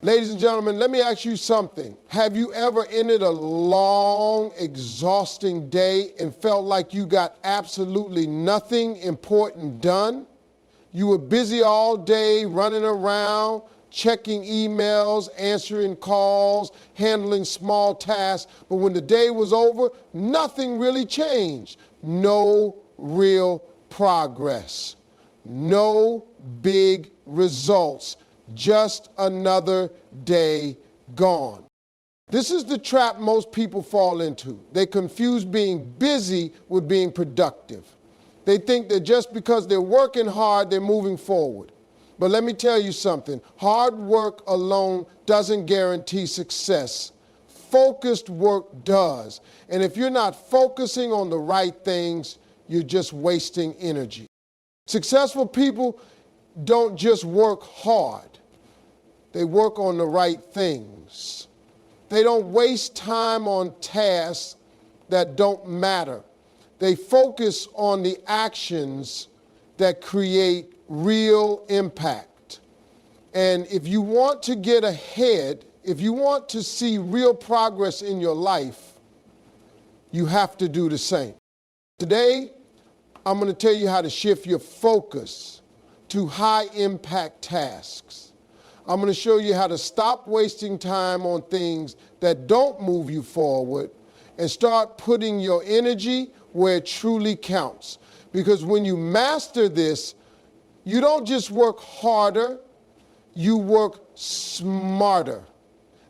Ladies and gentlemen, let me ask you something. Have you ever ended a long, exhausting day and felt like you got absolutely nothing important done? You were busy all day running around, checking emails, answering calls, handling small tasks, but when the day was over, nothing really changed. No real progress. No big results. Just another day gone. This is the trap most people fall into. They confuse being busy with being productive. They think that just because they're working hard, they're moving forward. But let me tell you something. Hard work alone doesn't guarantee success. Focused work does. And if you're not focusing on the right things, you're just wasting energy. Successful people don't just work hard. They work on the right things. They don't waste time on tasks that don't matter. They focus on the actions that create real impact. And if you want to get ahead, if you want to see real progress in your life, you have to do the same. Today, I'm going to tell you how to shift your focus to high-impact tasks. I'm going to show you how to stop wasting time on things that don't move you forward and start putting your energy where it truly counts. Because when you master this, you don't just work harder, you work smarter.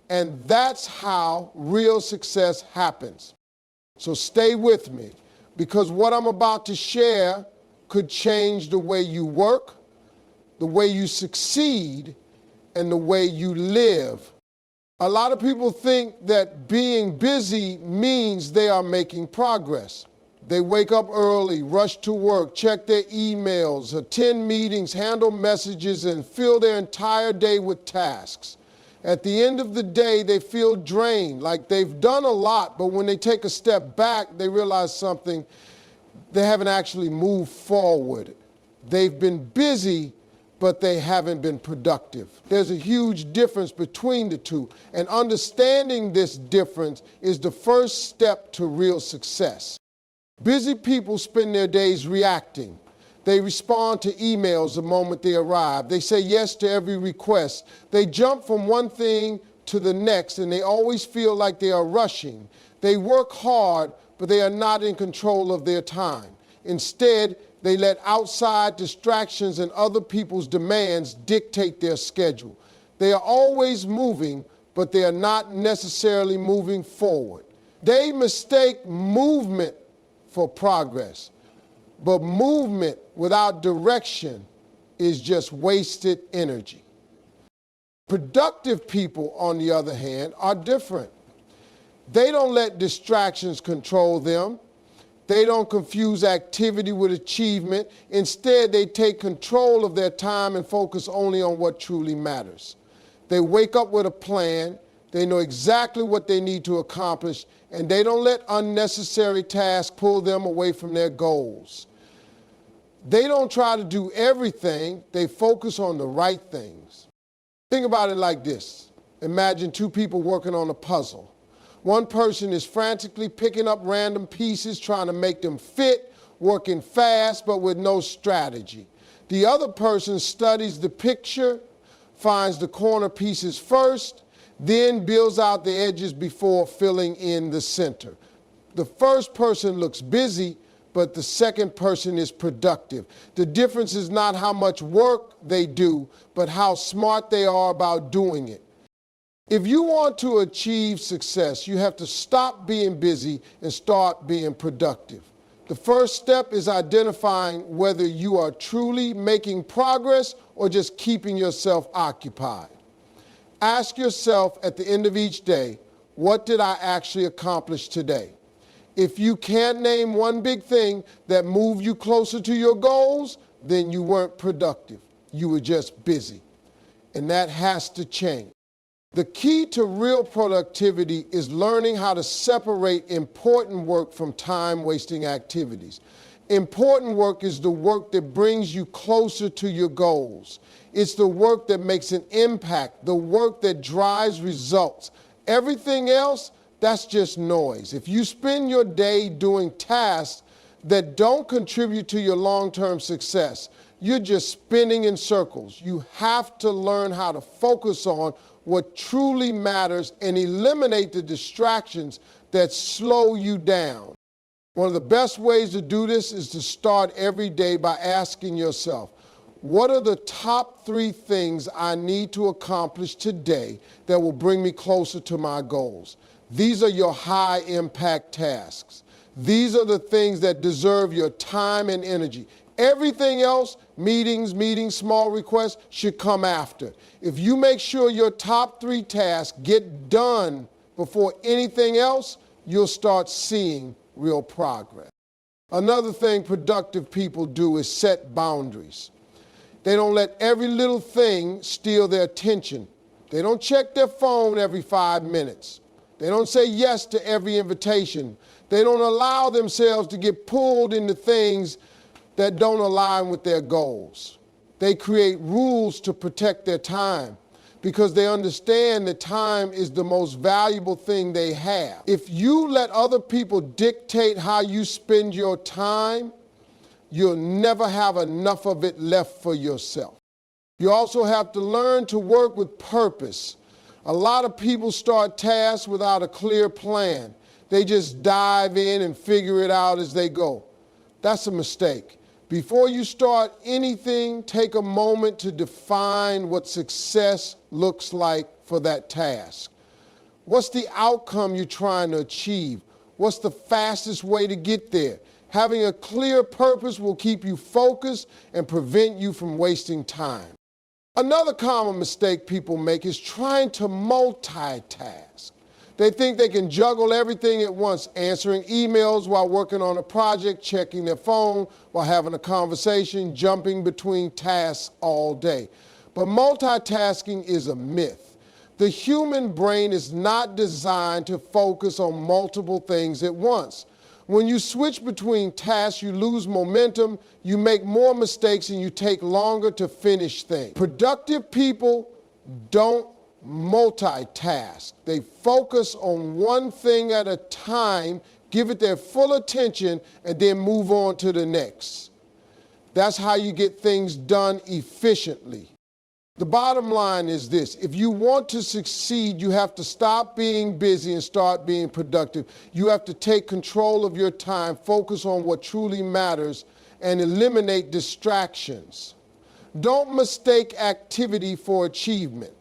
And that's how real success happens. So stay with me, because what I'm about to share could change the way you work, the way you succeed, and the way you live. A lot of people think that being busy means they are making progress. They wake up early, rush to work, check their emails, attend meetings, handle messages, and fill their entire day with tasks. At the end of the day, they feel drained, like they've done a lot, but when they take a step back, they realize something. They haven't actually moved forward. They've been busy, but they haven't been productive. There's a huge difference between the two, and understanding this difference is the first step to real success. Busy people spend their days reacting. They respond to emails the moment they arrive. They say yes to every request. They jump from one thing to the next, and they always feel like they are rushing. They work hard, but they are not in control of their time. Instead, they let outside distractions and other people's demands dictate their schedule. They are always moving, but they are not necessarily moving forward. They mistake movement for progress, but movement without direction is just wasted energy. Productive people, on the other hand, are different. They don't let distractions control them. They don't confuse activity with achievement. Instead, they take control of their time and focus only on what truly matters. They wake up with a plan. They know exactly what they need to accomplish, and they don't let unnecessary tasks pull them away from their goals. They don't try to do everything. They focus on the right things. Think about it like this. Imagine two people working on a puzzle. One person is frantically picking up random pieces, trying to make them fit, working fast, but with no strategy. The other person studies the picture, finds the corner pieces first, then builds out the edges before filling in the center. The first person looks busy, but the second person is productive. The difference is not how much work they do, but how smart they are about doing it. If you want to achieve success, you have to stop being busy and start being productive. The first step is identifying whether you are truly making progress or just keeping yourself occupied. Ask yourself at the end of each day, what did I actually accomplish today? If you can't name one big thing that moved you closer to your goals, then you weren't productive. You were just busy. And that has to change. The key to real productivity is learning how to separate important work from time-wasting activities. Important work is the work that brings you closer to your goals. It's the work that makes an impact, the work that drives results. Everything else, that's just noise. If you spend your day doing tasks that don't contribute to your long-term success, you're just spinning in circles. You have to learn how to focus on what truly matters and eliminate the distractions that slow you down. One of the best ways to do this is to start every day by asking yourself, what are the top 3 things I need to accomplish today that will bring me closer to my goals? These are your high-impact tasks. These are the things that deserve your time and energy. Everything else, meetings, small requests, should come after. If you make sure your top 3 tasks get done before anything else, you'll start seeing real progress. Another thing productive people do is set boundaries. They don't let every little thing steal their attention. They don't check their phone every 5 minutes. They don't say yes to every invitation. They don't allow themselves to get pulled into things that don't align with their goals. They create rules to protect their time because they understand that time is the most valuable thing they have. If you let other people dictate how you spend your time, you'll never have enough of it left for yourself. You also have to learn to work with purpose. A lot of people start tasks without a clear plan. They just dive in and figure it out as they go. That's a mistake. Before you start anything, take a moment to define what success looks like for that task. What's the outcome you're trying to achieve? What's the fastest way to get there? Having a clear purpose will keep you focused and prevent you from wasting time. Another common mistake people make is trying to multitask. They think they can juggle everything at once, answering emails while working on a project, checking their phone while having a conversation, jumping between tasks all day. But multitasking is a myth. The human brain is not designed to focus on multiple things at once. When you switch between tasks, you lose momentum, you make more mistakes, and you take longer to finish things. Productive people don't multitask. They focus on one thing at a time, give it their full attention, and then move on to the next. That's how you get things done efficiently. The bottom line is this: if you want to succeed, you have to stop being busy and start being productive. You have to take control of your time, focus on what truly matters, and eliminate distractions. Don't mistake activity for achievement.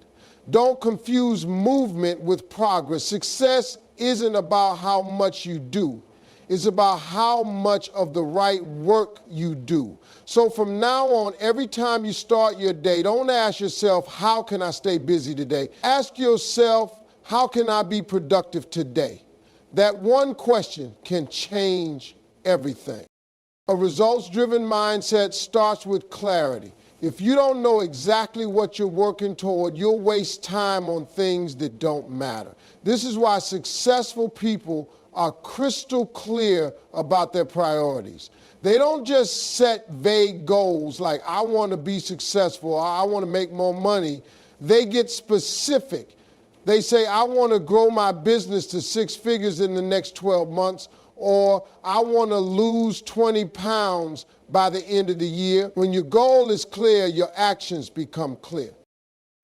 Don't confuse movement with progress. Success isn't about how much you do. It's about how much of the right work you do. So from now on, every time you start your day, don't ask yourself, how can I stay busy today? Ask yourself, how can I be productive today? That one question can change everything. A results-driven mindset starts with clarity. If you don't know exactly what you're working toward, you'll waste time on things that don't matter. This is why successful people are crystal clear about their priorities. They don't just set vague goals like, I want to be successful, or I want to make more money. They get specific. They say, I want to grow my business to 6 figures in the next 12 months, or I want to lose 20 pounds by the end of the year. When your goal is clear, your actions become clear.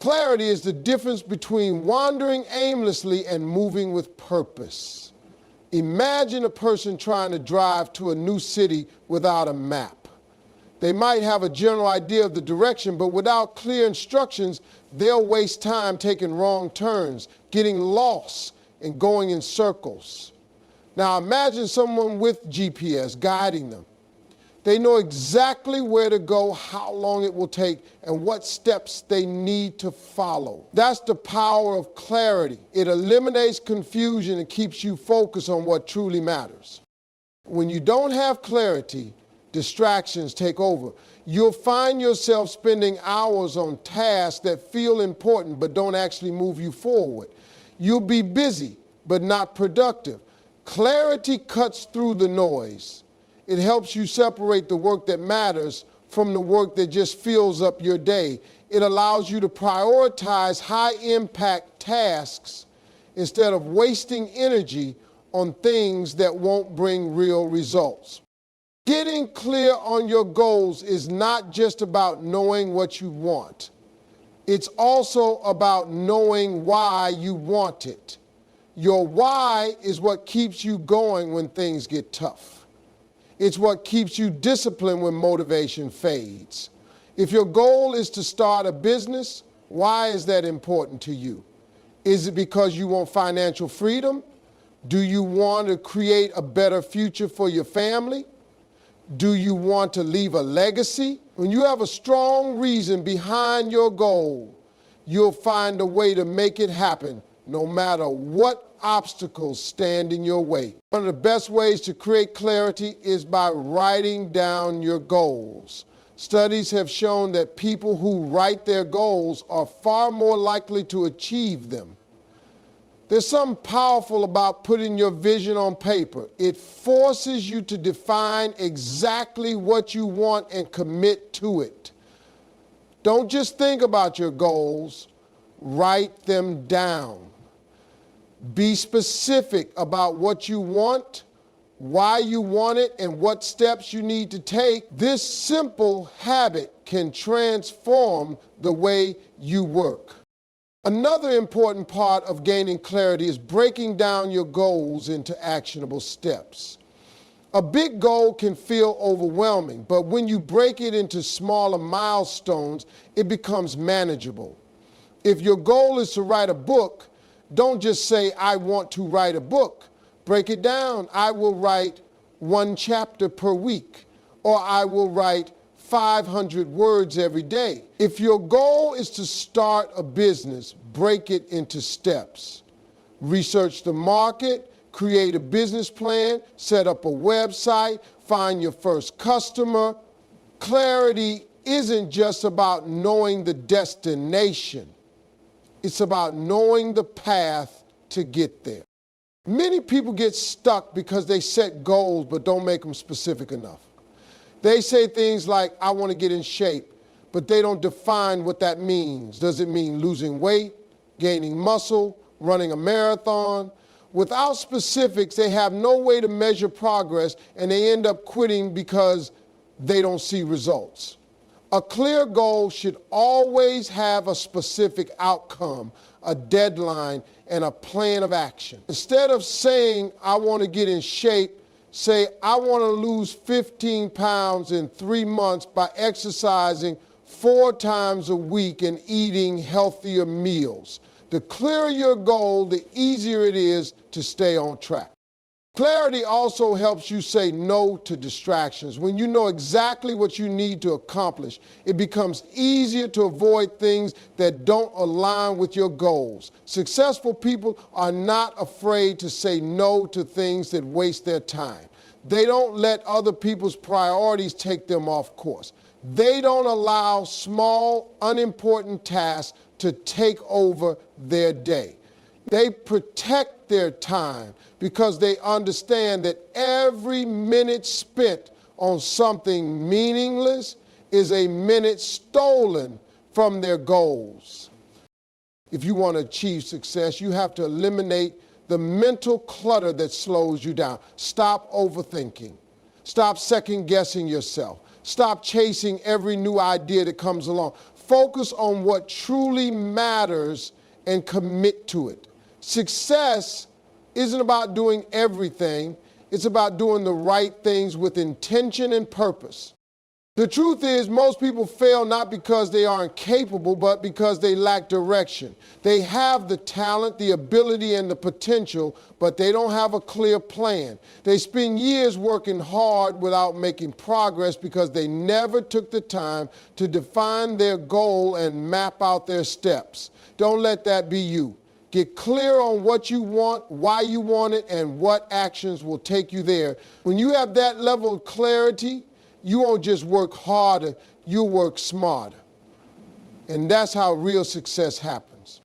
Clarity is the difference between wandering aimlessly and moving with purpose. Imagine a person trying to drive to a new city without a map. They might have a general idea of the direction, but without clear instructions, they'll waste time taking wrong turns, getting lost, and going in circles. Now imagine someone with GPS guiding them. They know exactly where to go, how long it will take, and what steps they need to follow. That's the power of clarity. It eliminates confusion and keeps you focused on what truly matters. When you don't have clarity, distractions take over. You'll find yourself spending hours on tasks that feel important but don't actually move you forward. You'll be busy but not productive. Clarity cuts through the noise. It helps you separate the work that matters from the work that just fills up your day. It allows you to prioritize high-impact tasks instead of wasting energy on things that won't bring real results. Getting clear on your goals is not just about knowing what you want. It's also about knowing why you want it. Your why is what keeps you going when things get tough. It's what keeps you disciplined when motivation fades. If your goal is to start a business, why is that important to you? Is it because you want financial freedom? Do you want to create a better future for your family? Do you want to leave a legacy? When you have a strong reason behind your goal, you'll find a way to make it happen, no matter what obstacles stand in your way. One of the best ways to create clarity is by writing down your goals. Studies have shown that people who write their goals are far more likely to achieve them. There's something powerful about putting your vision on paper. It forces you to define exactly what you want and commit to it. Don't just think about your goals, write them down. Be specific about what you want, why you want it, and what steps you need to take. This simple habit can transform the way you work. Another important part of gaining clarity is breaking down your goals into actionable steps. A big goal can feel overwhelming, but when you break it into smaller milestones, it becomes manageable. If your goal is to write a book, don't just say, I want to write a book. Break it down. I will write 1 chapter per week, or I will write 500 words every day. If your goal is to start a business, break it into steps. Research the market, create a business plan, set up a website, find your first customer. Clarity isn't just about knowing the destination. It's about knowing the path to get there. Many people get stuck because they set goals but don't make them specific enough. They say things like, I want to get in shape, but they don't define what that means. Does it mean losing weight, gaining muscle, running a marathon? Without specifics, they have no way to measure progress, and they end up quitting because they don't see results. A clear goal should always have a specific outcome, a deadline, and a plan of action. Instead of saying, I want to get in shape, say, I want to lose 15 pounds in 3 months by exercising 4 times a week and eating healthier meals. The clearer your goal, the easier it is to stay on track. Clarity also helps you say no to distractions. When you know exactly what you need to accomplish, it becomes easier to avoid things that don't align with your goals. Successful people are not afraid to say no to things that waste their time. They don't let other people's priorities take them off course. They don't allow small, unimportant tasks to take over their day. They protect their time because they understand that every minute spent on something meaningless is a minute stolen from their goals. If you want to achieve success, you have to eliminate the mental clutter that slows you down. Stop overthinking. Stop second-guessing yourself. Stop chasing every new idea that comes along. Focus on what truly matters and commit to it. Success isn't about doing everything. It's about doing the right things with intention and purpose. The truth is, most people fail not because they aren't capable, but because they lack direction. They have the talent, the ability, and the potential, but they don't have a clear plan. They spend years working hard without making progress because they never took the time to define their goal and map out their steps. Don't let that be you. Get clear on what you want, why you want it, and what actions will take you there. When you have that level of clarity, you won't just work harder, you'll work smarter. And that's how real success happens.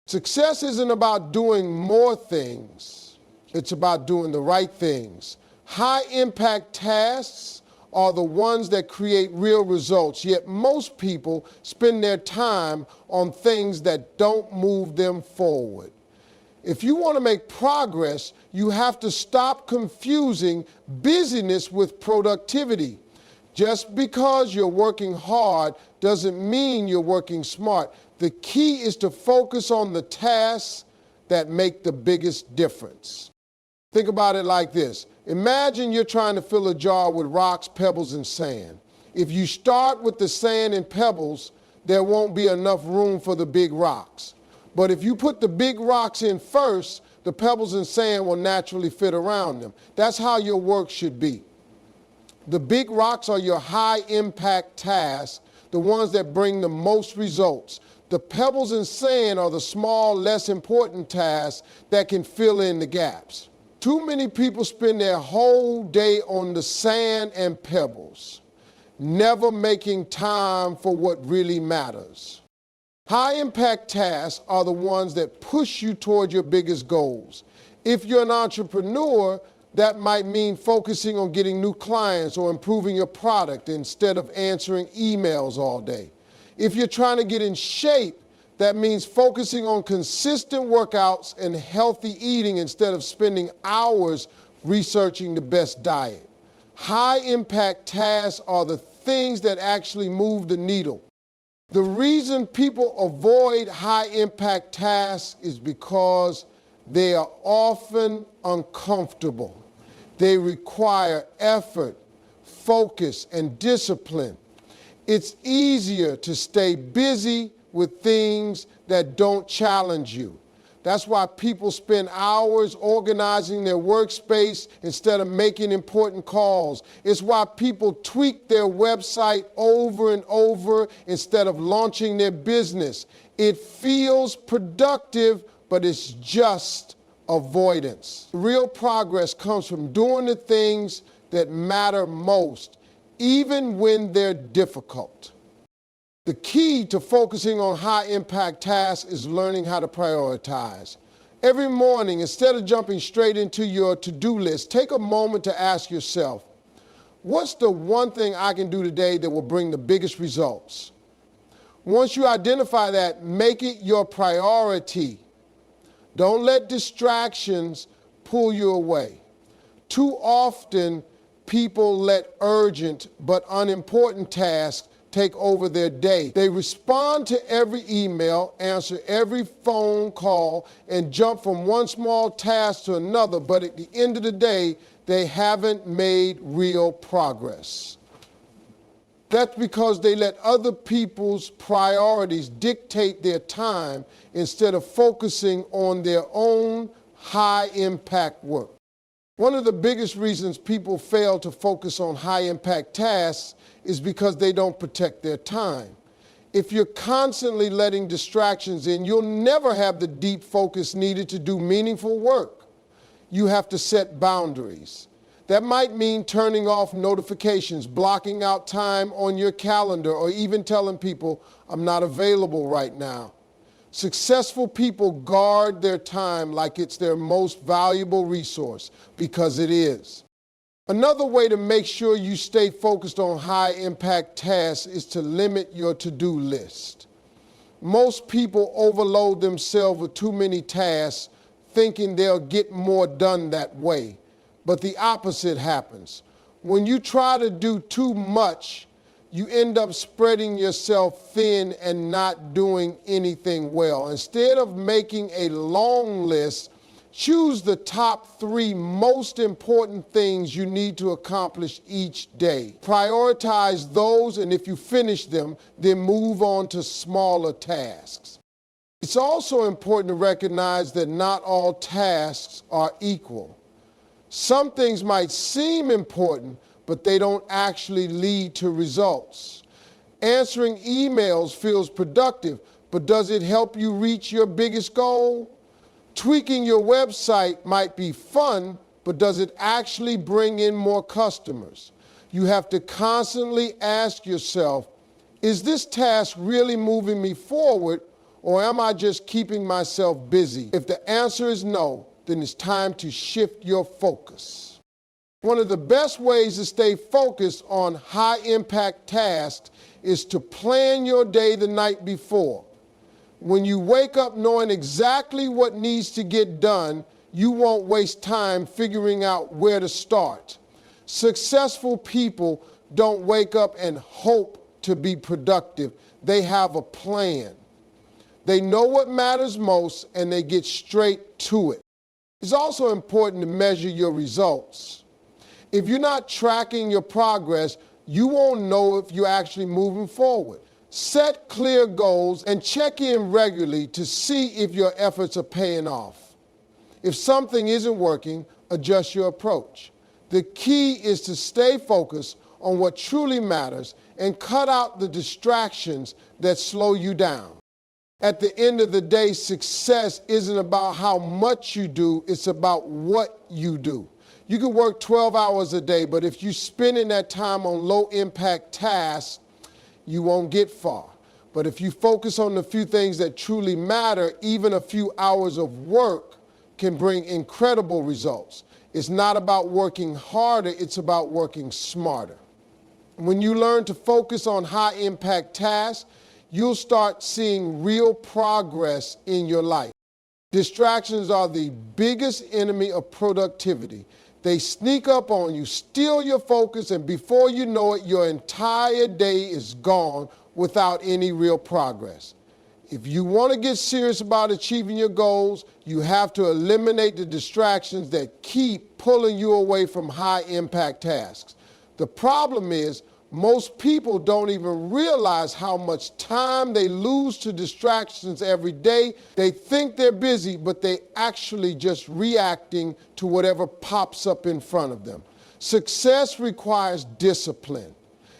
Success isn't about doing more things. It's about doing the right things, High-impact tasks are the ones that create real results, yet most people spend their time on things that don't move them forward. If you want to make progress, you have to stop confusing busyness with productivity. Just because you're working hard doesn't mean you're working smart. The key is to focus on the tasks that make the biggest difference. Think about it like this. Imagine you're trying to fill a jar with rocks, pebbles, and sand. If you start with the sand and pebbles, there won't be enough room for the big rocks. But if you put the big rocks in first, the pebbles and sand will naturally fit around them. That's how your work should be. The big rocks are your high-impact tasks, the ones that bring the most results. The pebbles and sand are the small, less important tasks that can fill in the gaps. Too many people spend their whole day on the sand and pebbles, never making time for what really matters. High-impact tasks are the ones that push you toward your biggest goals. If you're an entrepreneur, that might mean focusing on getting new clients or improving your product instead of answering emails all day. If you're trying to get in shape, that means focusing on consistent workouts and healthy eating instead of spending hours researching the best diet. High-impact tasks are the things that actually move the needle. The reason people avoid high-impact tasks is because they are often uncomfortable. They require effort, focus, and discipline. It's easier to stay busy with things that don't challenge you. That's why people spend hours organizing their workspace instead of making important calls. It's why people tweak their website over and over instead of launching their business. It feels productive, but it's just avoidance. Real progress comes from doing the things that matter most, even when they're difficult. The key to focusing on high-impact tasks is learning how to prioritize. Every morning, instead of jumping straight into your to-do list, take a moment to ask yourself, what's the one thing I can do today that will bring the biggest results? Once you identify that, make it your priority. Don't let distractions pull you away. Too often, people let urgent but unimportant tasks take over their day. They respond to every email, answer every phone call, and jump from one small task to another, but at the end of the day, they haven't made real progress. That's because they let other people's priorities dictate their time instead of focusing on their own high-impact work. One of the biggest reasons people fail to focus on high-impact tasks is because they don't protect their time. If you're constantly letting distractions in, you'll never have the deep focus needed to do meaningful work. You have to set boundaries. That might mean turning off notifications, blocking out time on your calendar, or even telling people, I'm not available right now. Successful people guard their time like it's their most valuable resource, because it is. Another way to make sure you stay focused on high-impact tasks is to limit your to-do list. Most people overload themselves with too many tasks, thinking they'll get more done that way. But the opposite happens. When you try to do too much, you end up spreading yourself thin and not doing anything well. Instead of making a long list, choose the top 3 most important things you need to accomplish each day. Prioritize those, and if you finish them, then move on to smaller tasks. It's also important to recognize that not all tasks are equal. Some things might seem important, but they don't actually lead to results. Answering emails feels productive, but does it help you reach your biggest goal? Tweaking your website might be fun, but does it actually bring in more customers? You have to constantly ask yourself, is this task really moving me forward, or am I just keeping myself busy? If the answer is no, then it's time to shift your focus. One of the best ways to stay focused on high-impact tasks is to plan your day the night before. When you wake up knowing exactly what needs to get done, you won't waste time figuring out where to start. Successful people don't wake up and hope to be productive. They have a plan. They know what matters most and they get straight to it. It's also important to measure your results. If you're not tracking your progress, you won't know if you're actually moving forward. Set clear goals and check in regularly to see if your efforts are paying off. If something isn't working, adjust your approach. The key is to stay focused on what truly matters and cut out the distractions that slow you down. At the end of the day, success isn't about how much you do, it's about what you do. You can work 12 hours a day, but if you're spending that time on low-impact tasks, you won't get far. But if you focus on the few things that truly matter, even a few hours of work can bring incredible results. It's not about working harder, it's about working smarter. When you learn to focus on high-impact tasks, you'll start seeing real progress in your life. Distractions are the biggest enemy of productivity. They sneak up on you, steal your focus, and before you know it, your entire day is gone without any real progress. If you want to get serious about achieving your goals, you have to eliminate the distractions that keep pulling you away from high-impact tasks. The problem is, most people don't even realize how much time they lose to distractions every day. They think they're busy, but they actually just reacting to whatever pops up in front of them. Success requires discipline,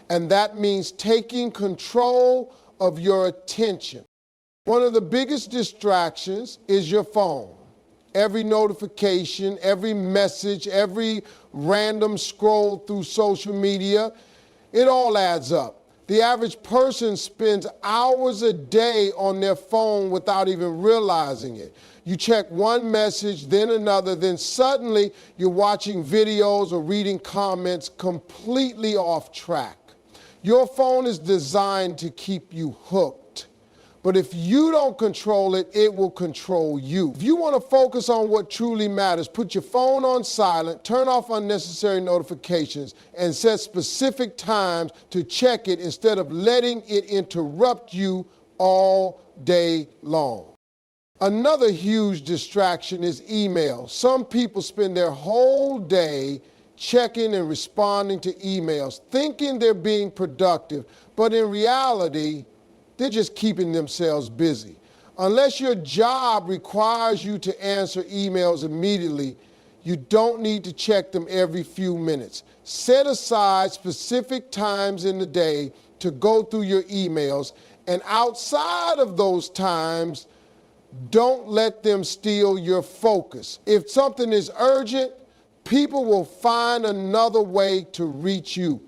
and that means taking control of your attention. One of the biggest distractions is your phone. Every notification, every message, every random scroll through social media, it all adds up. The average person spends hours a day on their phone without even realizing it. You check one message, then another, then suddenly you're watching videos or reading comments completely off track. Your phone is designed to keep you hooked. But if you don't control it, it will control you. If you want to focus on what truly matters, put your phone on silent, turn off unnecessary notifications, and set specific times to check it instead of letting it interrupt you all day long. Another huge distraction is email. Some people spend their whole day checking and responding to emails, thinking they're being productive, but in reality, they're just keeping themselves busy. Unless your job requires you to answer emails immediately, you don't need to check them every few minutes. Set aside specific times in the day to go through your emails, and outside of those times, don't let them steal your focus. If something is urgent, people will find another way to reach you.